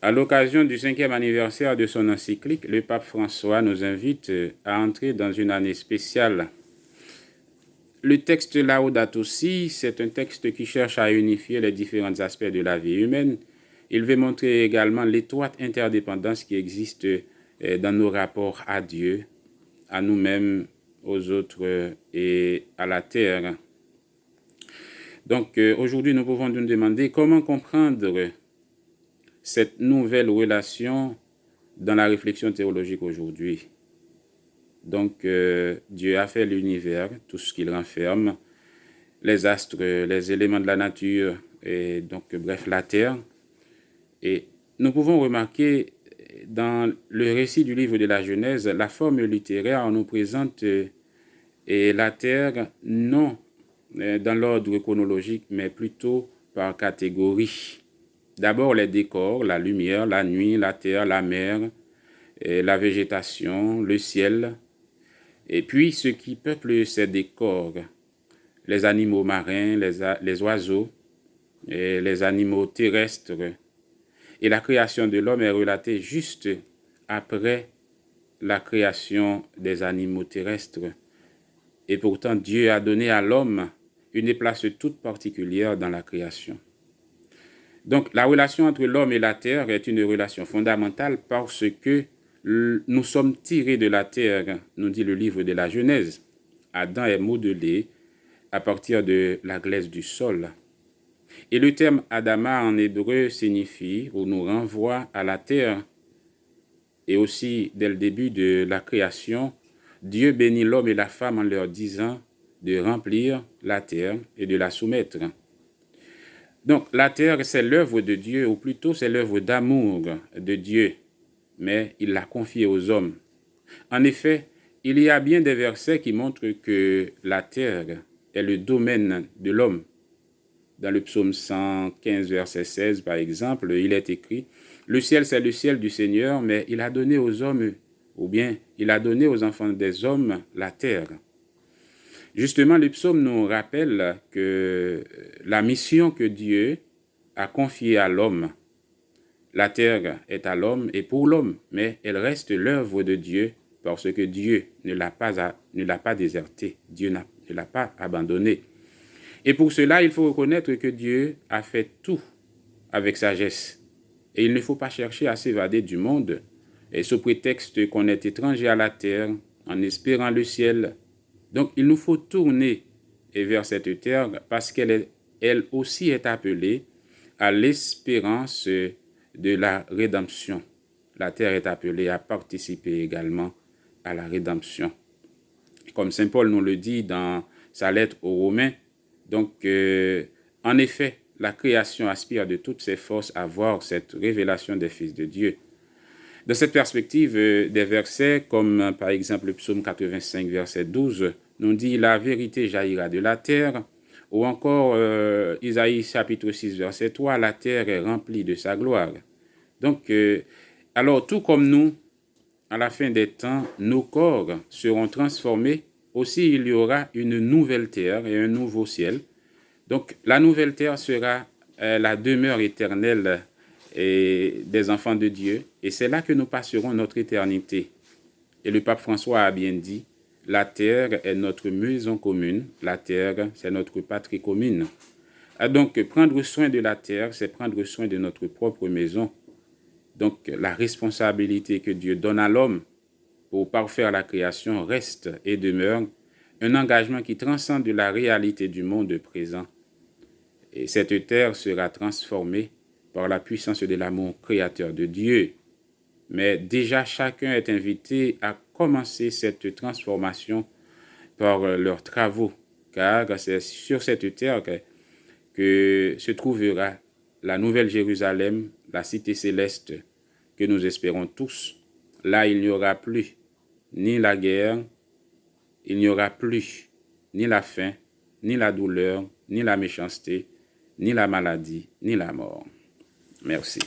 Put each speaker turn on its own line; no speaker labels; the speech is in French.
À l'occasion du 5e anniversaire de son encyclique, le pape François nous invite à entrer dans une année spéciale. Le texte Laudato Si, c'est un texte qui cherche à unifier les différents aspects de la vie humaine. Il veut montrer également l'étroite interdépendance qui existe dans nos rapports à Dieu, à nous-mêmes, aux autres et à la terre. Donc aujourd'hui, nous pouvons nous demander comment comprendre cette nouvelle relation dans la réflexion théologique aujourd'hui. Donc Dieu a fait l'univers, tout ce qu'il renferme, les astres, les éléments de la nature, et donc bref, la terre. Et nous pouvons remarquer dans le récit du livre de la Genèse, la forme littéraire nous présente la terre non dans l'ordre chronologique, mais plutôt par catégorie. D'abord les décors, la lumière, la nuit, la terre, la mer, la végétation, le ciel, et puis ce qui peuple ces décors, les animaux marins, les oiseaux, et les animaux terrestres. Et la création de l'homme est relatée juste après la création des animaux terrestres. Et pourtant, Dieu a donné à l'homme une place toute particulière dans la création. Donc, la relation entre l'homme et la terre est une relation fondamentale parce que nous sommes tirés de la terre, nous dit le livre de la Genèse. Adam est modelé à partir de la glaise du sol. Et le terme Adama en hébreu signifie ou nous renvoie à la terre. Et aussi, dès le début de la création, Dieu bénit l'homme et la femme en leur disant de remplir la terre et de la soumettre. Donc, la terre, c'est l'œuvre de Dieu, ou plutôt c'est l'œuvre d'amour de Dieu, mais il l'a confiée aux hommes. En effet, il y a bien des versets qui montrent que la terre est le domaine de l'homme. Dans le psaume 115, verset 16, par exemple, il est écrit « Le ciel, c'est le ciel du Seigneur, mais il a donné aux hommes, ou bien il a donné aux enfants des hommes la terre. » Justement, le psaume nous rappelle que la mission que Dieu a confiée à l'homme, la terre est à l'homme et pour l'homme, mais elle reste l'œuvre de Dieu parce que Dieu ne l'a pas déserté, Dieu ne l'a pas abandonné. Et pour cela, il faut reconnaître que Dieu a fait tout avec sagesse. Et il ne faut pas chercher à s'évader du monde, et sous prétexte qu'on est étranger à la terre, en espérant le ciel. Donc, il nous faut tourner vers cette terre parce qu'elle aussi est appelée à l'espérance de la rédemption. La terre est appelée à participer également à la rédemption. Comme saint Paul nous le dit dans sa lettre aux Romains, donc, en effet, la création aspire de toutes ses forces à voir cette révélation des fils de Dieu. Dans cette perspective, des versets comme par exemple le psaume 85, verset 12, nous dit « La vérité jaillira de la terre » ou encore Isaïe chapitre 6, verset 3, « La terre est remplie de sa gloire ». Donc, alors tout comme nous, à la fin des temps, nos corps seront transformés. Aussi, il y aura une nouvelle terre et un nouveau ciel. Donc, la nouvelle terre sera la demeure éternelle des enfants de Dieu. Et c'est là que nous passerons notre éternité. Et le pape François a bien dit, la terre est notre maison commune. La terre, c'est notre patrie commune. Donc, prendre soin de la terre, c'est prendre soin de notre propre maison. Donc, la responsabilité que Dieu donne à l'homme pour parfaire la création reste et demeure un engagement qui transcende la réalité du monde présent. Et cette terre sera transformée par la puissance de l'amour créateur de Dieu. Mais déjà, chacun est invité à commencer cette transformation par leurs travaux, car c'est sur cette terre que se trouvera la nouvelle Jérusalem, la cité céleste que nous espérons tous. Là, il n'y aura plus ni la guerre, il n'y aura plus ni la faim, ni la douleur, ni la méchanceté, ni la maladie, ni la mort. Merci.